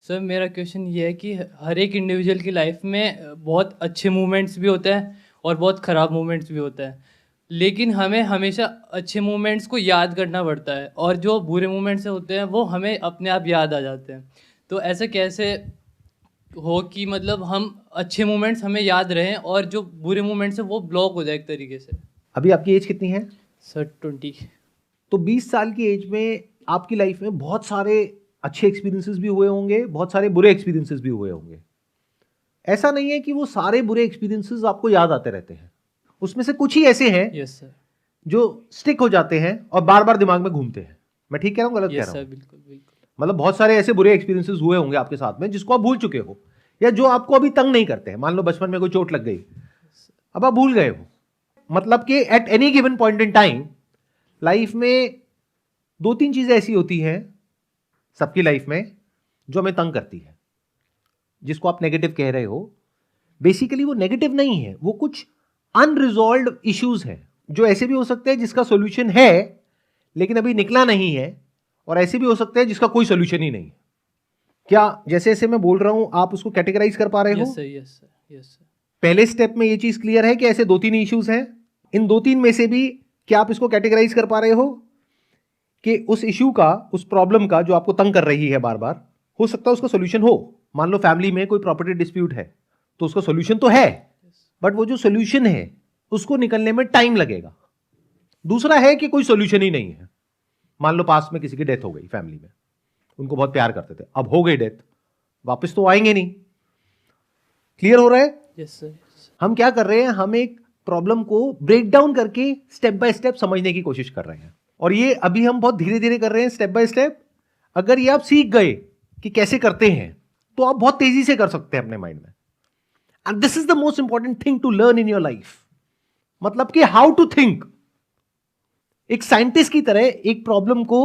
Sir मेरा question ये है कि हर एक इंडिविजुअल की लाइफ में बहुत अच्छे मोमेंट्स भी होते हैं और बहुत ख़राब मोमेंट्स भी होते हैं, लेकिन हमें हमेशा अच्छे मोमेंट्स को याद करना पड़ता है और जो बुरे मोमेंट्स होते हैं वो हमें अपने आप याद आ जाते हैं। तो ऐसे कैसे हो कि मतलब हम अच्छे मोमेंट्स हमें याद रहें और जो बुरे मोमेंट्स हैं वो ब्लॉक हो जाए एक तरीके से। अभी आपकी एज कितनी है? सर 20। तो 20 साल की एज में आपकी लाइफ में बहुत सारे अच्छे एक्सपीरियंसेस भी हुए होंगे, बहुत सारे बुरे एक्सपीरियंसेस भी हुए होंगे। ऐसा नहीं है कि वो सारे बुरे एक्सपीरियंसेस आपको याद आते रहते हैं, उसमें से कुछ ही ऐसे हैं यस सर। जो स्टिक हो जाते हैं और बार बार दिमाग में घूमते हैं। मैं ठीक कह रहा हूँ, गलत कह यस रहा सर, हूँ? बिल्कुल बिल्कुल। मतलब बहुत सारे ऐसे बुरे एक्सपीरियंसेस हुए होंगे आपके साथ में जिसको आप भूल चुके हो, या जो आपको अभी तंग नहीं करते हैं। मान लो बचपन में कोई चोट लग गई, अब आप भूल गए हो। मतलब कि at any given point in time life में दो तीन चीजें ऐसी होती हैं सबकी लाइफ में जो हमें तंग करती है, जिसको आप नेगेटिव कह रहे हो। बेसिकली वो नेगेटिव नहीं है, वो कुछ अनरिजॉल्व इश्यूज हैं जो ऐसे भी हो सकते हैं जिसका सॉल्यूशन है लेकिन अभी निकला नहीं है, और ऐसे भी हो सकते हैं जिसका कोई सॉल्यूशन ही नहीं है। क्या जैसे जैसे मैं बोल रहा हूं आप उसको कैटेगराइज कर पा रहे हो? Yes sir, yes sir, yes sir. पहले स्टेप में ये चीज क्लियर है कि ऐसे दो तीन इश्यूज हैं। इन दो तीन में से भी क्या आप इसको कैटेगराइज कर पा रहे हो कि उस इश्यू का, उस प्रॉब्लम का जो आपको तंग कर रही है बार बार, हो सकता है उसका सॉल्यूशन हो? मान लो फैमिली में कोई प्रॉपर्टी डिस्प्यूट है तो उसका सॉल्यूशन तो है, बट वो जो सॉल्यूशन है उसको निकलने में टाइम लगेगा। दूसरा है कि कोई सॉल्यूशन ही नहीं है। मान लो पास में किसी की डेथ हो गई, फैमिली में उनको बहुत प्यार करते थे, अब हो गई डेथ, वापस तो आएंगे नहीं। क्लियर हो रहा है? Yes sir. हम क्या कर रहे हैं, हम एक प्रॉब्लम को ब्रेक डाउन करके स्टेप बाय स्टेप समझने की कोशिश कर रहे हैं, और ये अभी हम बहुत धीरे धीरे कर रहे हैं, स्टेप बाय स्टेप। अगर ये आप सीख गए कि कैसे करते हैं तो आप बहुत तेजी से कर सकते हैं अपने माइंड में। And this is the most important thing to learn in your life. मतलब कि हाउ टू थिंक। एक साइंटिस्ट की तरह एक प्रॉब्लम को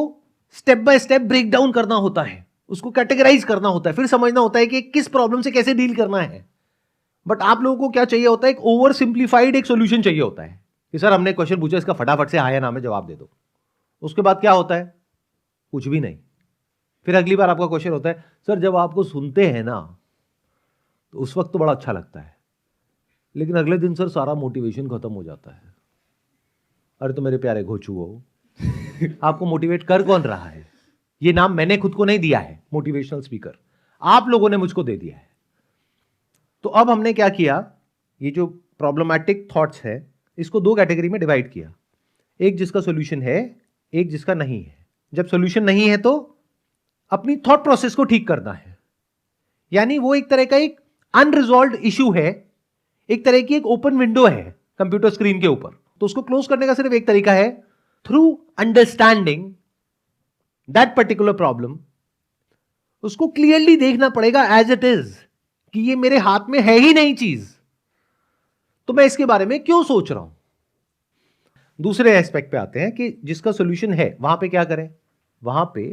step by step break down करना होता है, उसको कैटेगराइज करना होता है, फिर समझना होता है कि किस प्रॉब्लम से कैसे डील करना है। बट आप लोगों को क्या चाहिए होता है? एक ओवर सिंप्लीफाइड एक सोल्यूशन चाहिए होता है कि सर हमने क्वेश्चन पूछा, इसका फटाफट से हाँ या ना में जवाब दे दो। उसके बाद क्या होता है? कुछ भी नहीं। फिर अगली बार आपका क्वेश्चन होता है, सर जब आपको सुनते हैं ना तो उस वक्त तो बड़ा अच्छा लगता है, लेकिन अगले दिन सर सारा मोटिवेशन खत्म हो जाता है। अरे तो मेरे प्यारे घोचू हो, आपको मोटिवेट कर कौन रहा है? ये नाम मैंने खुद को नहीं दिया है, मोटिवेशनल स्पीकर आप लोगों ने मुझको दे दिया है। तो अब हमने क्या किया, ये जो प्रॉब्लमैटिक थॉट्स है इसको दो कैटेगरी में डिवाइड किया, एक जिसका सॉल्यूशन है, एक जिसका नहीं है। जब सॉल्यूशन नहीं है तो अपनी थॉट प्रोसेस को ठीक करना है, यानी वो एक तरह का एक अनरिजॉल्व्ड इश्यू है, एक तरह की एक ओपन विंडो है कंप्यूटर स्क्रीन के ऊपर। तो उसको क्लोज करने का सिर्फ एक तरीका है, through understanding that particular problem. उसको क्लियरली देखना पड़ेगा एज इट इज, कि ये मेरे हाथ में है ही नहीं चीज, तो मैं इसके बारे में क्यों सोच रहा हूं। दूसरे एस्पेक्ट पे आते हैं कि जिसका सॉल्यूशन है, वहां पे क्या करें? वहां पे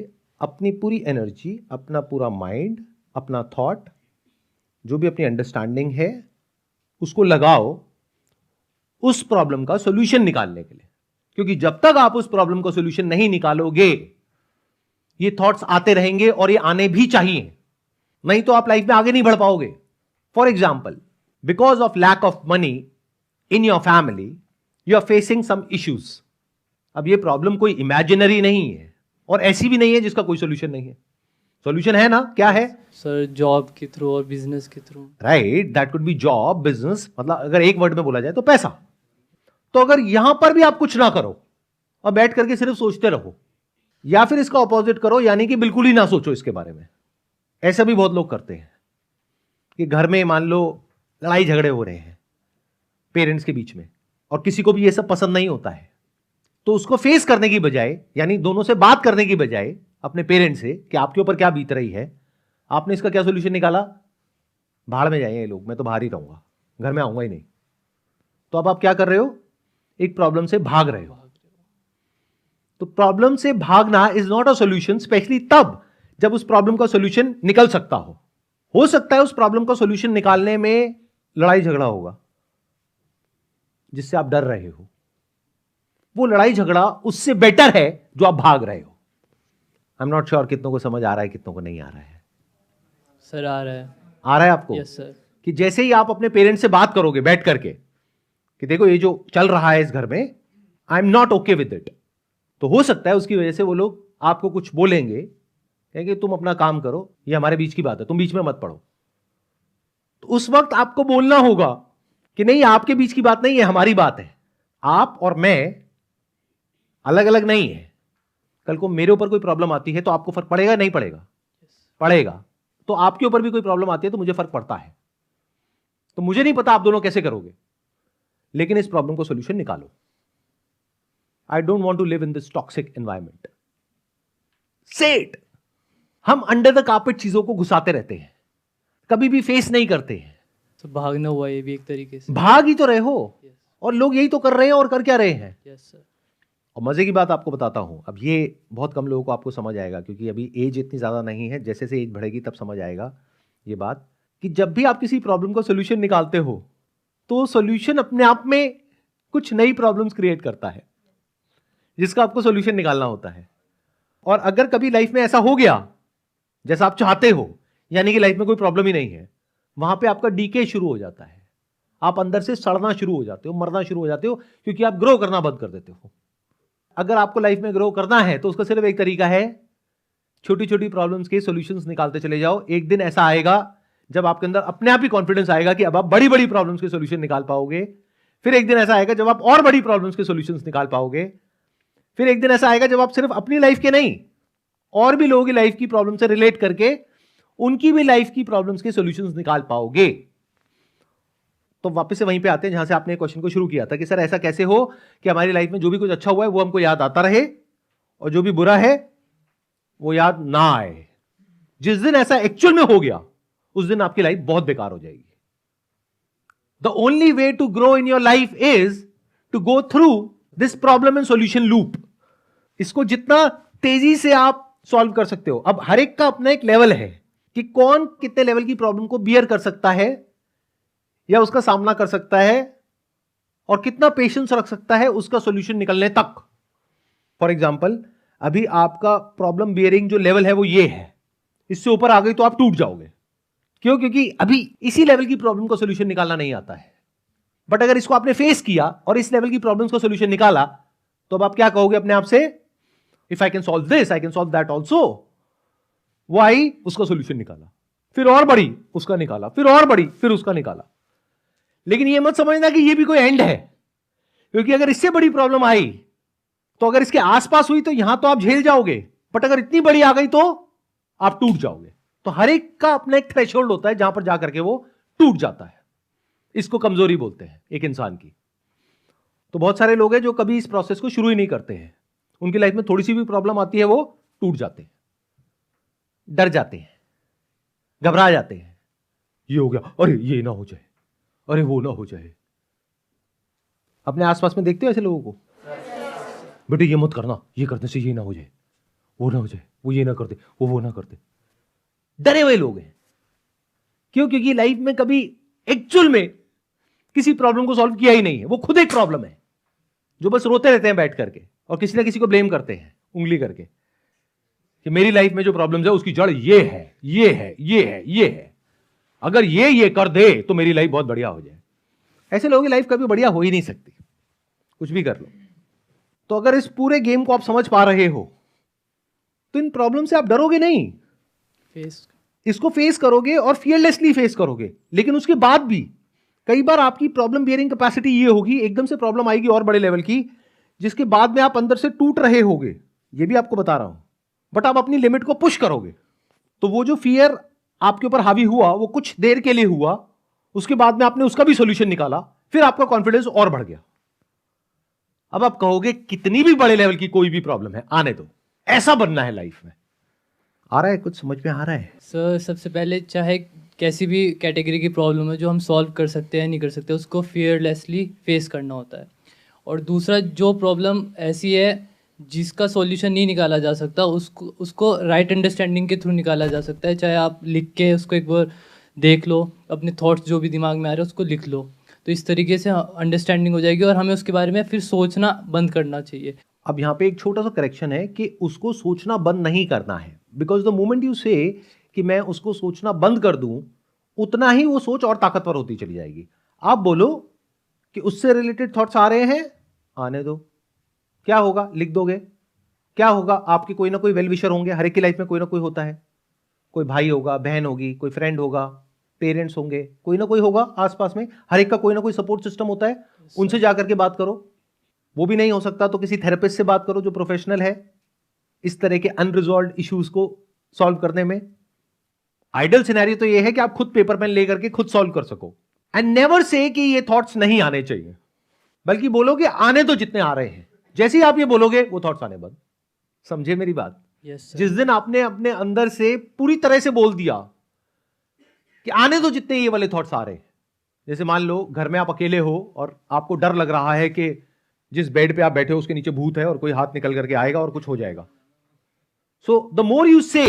अपनी पूरी एनर्जी, अपना पूरा माइंड, अपना थॉट, जो भी अपनी अंडरस्टैंडिंग है उसको लगाओ उस प्रॉब्लम का सॉल्यूशन निकालने के लिए। क्योंकि जब तक आप उस प्रॉब्लम का सॉल्यूशन नहीं निकालोगे ये थॉट्स आते रहेंगे, और ये आने भी चाहिए, नहीं तो आप लाइफ में आगे नहीं बढ़ पाओगे। For example, because of lack of money in your family you are facing some issues. अब ये प्रॉब्लम कोई इमेजिनरी नहीं है और ऐसी भी नहीं है जिसका कोई सॉल्यूशन नहीं है। सॉल्यूशन है ना? क्या है सर जॉब के थ्रू और बिजनेस के through. Right, that could be job, business, मतलब अगर एक वर्ड में बोला जाए तो पैसा। तो अगर यहां पर भी आप कुछ ना करो और बैठ करके सिर्फ सोचते रहो, या फिर इसका ऑपोजिट करो, यानी कि बिल्कुल ही ना सोचो इसके बारे में। ऐसा भी बहुत लोग करते हैं कि घर में मान लो लड़ाई झगड़े हो रहे हैं पेरेंट्स के बीच में, और किसी को भी ये सब पसंद नहीं होता है, तो उसको फेस करने की बजाय, यानी दोनों से बात करने की बजाय अपने पेरेंट्स से कि आपके ऊपर क्या बीत रही है, आपने इसका क्या सोल्यूशन निकाला? भाड़ में जाए ये लोग, मैं तो बाहर ही रहूंगा, घर में आऊंगा ही नहीं। तो अब आप क्या कर रहे हो? एक प्रॉब्लम से भाग रहे हो। तो प्रॉब्लम से भागना is not a solution, specially तब जब उस प्रॉब्लम का सॉल्यूशन निकल सकता हो सकता है उस प्रॉब्लम का सॉल्यूशन निकालने में लड़ाई झगड़ा होगा जिससे आप डर रहे हो, वो लड़ाई झगड़ा उससे बेटर है जो आप भाग रहे हो। आई एम नॉट श्योर कितनों को समझ आ रहा है, कितनों को नहीं आ रहा है। सर आ रहा है। आ रहा है आपको? Yes sir. कि जैसे ही आप अपने पेरेंट्स से बात करोगे बैठ करके कि देखो ये जो चल रहा है इस घर में, I am not okay with it, तो हो सकता है उसकी वजह से वो लोग आपको कुछ बोलेंगे, कहेंगे तुम अपना काम करो, ये हमारे बीच की बात है, तुम बीच में मत पड़ो। तो उस वक्त आपको बोलना होगा कि नहीं, आपके बीच की बात नहीं है, हमारी बात है। आप और मैं अलग अलग नहीं है। कल को मेरे ऊपर कोई प्रॉब्लम आती है तो आपको फर्क पड़ेगा नहीं पड़ेगा? पड़ेगा। तो आपके ऊपर भी कोई प्रॉब्लम आती है तो मुझे फर्क पड़ता है। तो मुझे नहीं पता आप दोनों कैसे करोगे, लेकिन इस प्रॉब्लम को सोल्यूशन निकालो। I don't want to live in this toxic environment. Set. हम अंडर द कार्पेट चीजों को घुसाते रहते हैं, कभी भी फेस नहीं करते हैं। तो भागना हुआ ये भी एक तरीके से। भाग ही तो रहे हो, यस और लोग यही तो कर रहे हैं, और कर क्या रहे हैं। Yes sir. और मजे की बात आपको बताता हूं, अब ये बहुत कम लोगों को आपको समझ आएगा, क्योंकि अभी एज इतनी ज्यादा नहीं है। जैसे से एज बढ़ेगी तब समझ आएगा ये बात, कि जब भी आप किसी प्रॉब्लम का सोल्यूशन निकालते हो तो सोल्यूशन अपने आप में कुछ नई प्रॉब्लम्स क्रिएट करता है जिसका आपको सोल्यूशन निकालना होता है। और अगर कभी लाइफ में ऐसा हो गया जैसा आप चाहते हो, यानी कि लाइफ में कोई प्रॉब्लम ही नहीं है, वहां पे आपका डीके शुरू हो जाता है। आप अंदर से सड़ना शुरू हो जाते हो, मरना शुरू हो जाते हो, क्योंकि आप ग्रो करना बंद कर देते हो। अगर आपको लाइफ में ग्रो करना है तो उसका सिर्फ एक तरीका है, छोटी छोटी प्रॉब्लम्स के सॉल्यूशंस निकालते चले जाओ। एक दिन ऐसा आएगा जब आपके अंदर अपने आप ही कॉन्फिडेंस आएगा कि अब आप बड़ी बड़ी प्रॉब्लम्स के सॉल्यूशन निकाल पाओगे। फिर एक दिन ऐसा आएगा जब आप और बड़ी प्रॉब्लम्स के सॉल्यूशंस निकाल पाओगे। फिर एक दिन ऐसा आएगा जब आप सिर्फ अपनी लाइफ के नहीं, और भी लोगों की लाइफ की प्रॉब्लम से रिलेट करके उनकी भी लाइफ की प्रॉब्लम्स के सॉल्यूशंस निकाल पाओगे। तो वापस से वहीं पे आते हैं जहां से आपने क्वेश्चन को शुरू किया था कि सर ऐसा कैसे हो कि हमारी लाइफ में जो भी कुछ अच्छा हुआ है वो हमको याद आता रहे, और जो भी बुरा है वो याद ना आए। जिस दिन ऐसा एक्चुअल में हो गया उस दिन आपकी लाइफ बहुत बेकार हो जाएगी। The only way to grow in your life is to go through this problem and solution loop. इसको जितना तेजी से आप सॉल्व कर सकते हो। अब हर एक का अपना एक लेवल है कि कौन कितने लेवल की प्रॉब्लम को बियर कर सकता है या उसका सामना कर सकता है, और कितना पेशेंस रख सकता है उसका सॉल्यूशन निकलने तक। फॉर एग्जांपल, अभी आपका प्रॉब्लम बियरिंग जो लेवल है वो ये है, इससे ऊपर आ गई तो आप टूट जाओगे। क्यों? क्योंकि अभी इसी लेवल की प्रॉब्लम का सॉल्यूशन निकालना नहीं आता है। बट अगर इसको आपने फेस किया और इस लेवल की प्रॉब्लम्स का सॉल्यूशन निकाला, तो अब आप क्या कहोगे अपने आप से? If I can solve this I can solve that also. वो आई, उसका सॉल्यूशन निकाला, फिर और बड़ी, उसका निकाला, फिर और बड़ी, फिर उसका निकाला। लेकिन ये मत समझना कि ये भी कोई एंड है, क्योंकि अगर इससे बड़ी प्रॉब्लम आई तो अगर इसके आसपास हुई तो यहां तो आप झेल जाओगे, बट अगर इतनी बड़ी आ गई तो आप टूट जाओगे। तो हर एक का अपना एक थ्रेशोल्ड होता है जहां पर जाकर के वो टूट जाता है। इसको कमजोरी बोलते हैं एक इंसान की। तो बहुत सारे लोग हैं जो कभी इस प्रोसेस को शुरू ही नहीं करते हैं। उनकी लाइफ में थोड़ी सी भी प्रॉब्लम आती है वो टूट जाते हैं, डर जाते हैं, घबरा जाते हैं। ये हो गया, अरे ये ना हो जाए, अरे वो ना हो जाए। अपने आसपास में देखते हो ऐसे लोगों को? बेटे ये मत करना, ये करने से ये ना हो जाए, वो ना हो जाए, वो ये ना कर दे, वो ना कर दे। डरे हुए लोग हैं। क्यों? क्योंकि लाइफ में कभी एक्चुअल में किसी प्रॉब्लम को सॉल्व किया ही नहीं है। वो खुद एक प्रॉब्लम है जो बस रोते रहते हैं बैठ करके, और किसी ना किसी को ब्लेम करते हैं उंगली करके कि मेरी लाइफ में जो प्रॉब्लम्स है उसकी जड़ ये है, ये है, ये है, ये है। अगर ये कर दे तो मेरी लाइफ बहुत बढ़िया हो जाए। ऐसे लोगों की लाइफ कभी बढ़िया हो ही नहीं सकती, कुछ भी कर लो। तो अगर इस पूरे गेम को आप समझ पा रहे हो तो इन प्रॉब्लम से आप डरोगे नहीं, इसको फेस करोगे और फियरलेसली फेस करोगे। लेकिन उसके बाद भी कई बार आपकी प्रॉब्लम बियरिंग कैपेसिटी ये होगी, एकदम से प्रॉब्लम आएगी और बड़े लेवल की, जिसके बाद में आप अंदर से टूट रहे होगे, ये भी आपको बता रहा हूं। बट आप अपनी लिमिट को पुश करोगे तो वो जो फियर आपके ऊपर हावी हुआ वो कुछ देर के लिए हुआ, उसके बाद में आपने उसका भी सॉल्यूशन निकाला, फिर आपका कॉन्फिडेंस और बढ़ गया। अब आप कहोगे कितनी भी बड़े लेवल की कोई भी प्रॉब्लम है, आने दो, ऐसा बनना है लाइफ में। आ रहा है? कुछ समझ में आ रहा है? सर सबसे पहले चाहे कैसी भी कैटेगरी की प्रॉब्लम है जो हम सॉल्व कर सकते हैं नहीं कर सकते, उसको फियरलेसली फेस करना होता है। और दूसरा, जो प्रॉब्लम ऐसी है जिसका सॉल्यूशन नहीं निकाला जा सकता, उसको राइट अंडरस्टैंडिंग के थ्रू निकाला जा सकता है। चाहे आप लिख के उसको एक बार देख लो, अपने थॉट्स जो भी दिमाग में आ रहे हैं उसको लिख लो, तो इस तरीके से अंडरस्टैंडिंग हो जाएगी और हमें उसके बारे में फिर सोचना बंद करना चाहिए। अब यहाँ पे एक छोटा सा करेक्शन है कि उसको सोचना बंद नहीं करना है, बिकॉज द मोमेंट यू से कि मैं उसको सोचना बंद कर दूं, उतना ही वो सोच और ताकतवर होती चली जाएगी। आप बोलो कि उससे रिलेटेड थॉट्स आ रहे हैं, आने दो। क्या होगा? लिख दोगे। क्या होगा? आपके कोई ना कोई वेल विशर होंगे, हर एक की लाइफ में कोई ना कोई होता है। कोई भाई होगा, बहन होगी, कोई फ्रेंड होगा, पेरेंट्स होंगे, कोई ना कोई होगा आसपास में। हर एक का कोई ना कोई सपोर्ट सिस्टम होता है। उनसे जाकर के बात करो। वो भी नहीं हो सकता तो किसी थेरेपिस्ट से बात करो जो प्रोफेशनल है इस तरह के अनरिजॉल्व इश्यूज को सॉल्व करने में। आइडियल सिनेरियो तो ये है कि आप खुद पेपर पेन लेकर के खुद सॉल्व कर सको। एंड नेवर से कि ये थॉट्स नहीं आने चाहिए, बल्कि बोलोगे आने तो जितने आ रहे हैं। जैसे ही आप ये बोलोगे वो थॉट्स आने बंद। समझे मेरी बात? यस जिस दिन आपने अपने अंदर से पूरी तरह से बोल दिया कि आने तो जितने ये वाले थॉट्स आ रहे हैं, जैसे मान लो घर में आप अकेले हो और आपको डर लग रहा है कि जिस बेड पे आप बैठे हो उसके नीचे भूत है और कोई हाथ निकल करके आएगा और कुछ हो जाएगा। सो द मोर यू से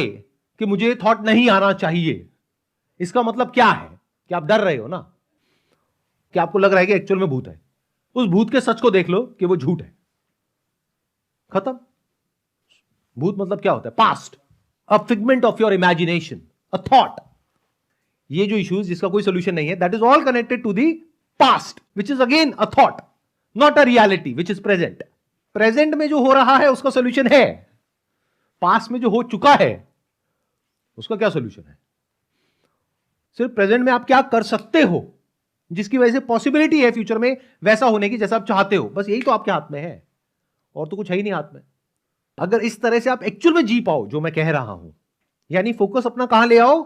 कि मुझे थॉट नहीं आना चाहिए, इसका मतलब क्या है कि आप डर रहे हो ना, कि आपको लग रहा है कि एक्चुअल में भूत है। उस भूत के सच को देख लो कि वो झूठ है, खत्म। भूत मतलब क्या होता है? Past, a figment of your imagination, a thought. ये जो इश्यूज जिसका कोई सोल्यूशन नहीं है, that is all connected to the past which is again a thought, not a reality which is present. Present में जो हो रहा है उसका सोल्यूशन है, पास्ट में जो हो चुका है उसका क्या सोल्यूशन है? सिर्फ प्रेजेंट में आप क्या कर सकते हो जिसकी वजह से पॉसिबिलिटी है फ्यूचर में वैसा होने की जैसा आप चाहते हो। बस यही तो आपके हाथ में है, और तो कुछ है ही नहीं हाथ में। अगर इस तरह से आप एक्चुअल में जी पाओ जो मैं कह रहा हूं, यानी फोकस अपना कहां ले आओ?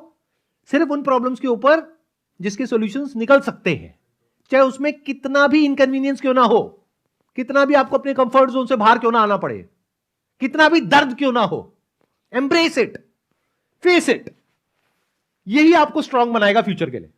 सिर्फ उन प्रॉब्लम्स के ऊपर जिसके सॉल्यूशंस निकल सकते हैं, चाहे उसमें कितना भी इनकन्वीनियंस क्यों ना हो, कितना भी आपको अपने कंफर्ट जोन से बाहर क्यों ना आना पड़े, कितना भी दर्द क्यों ना हो। Embrace it, face it. यही आपको स्ट्रांग बनाएगा फ्यूचर के लिए।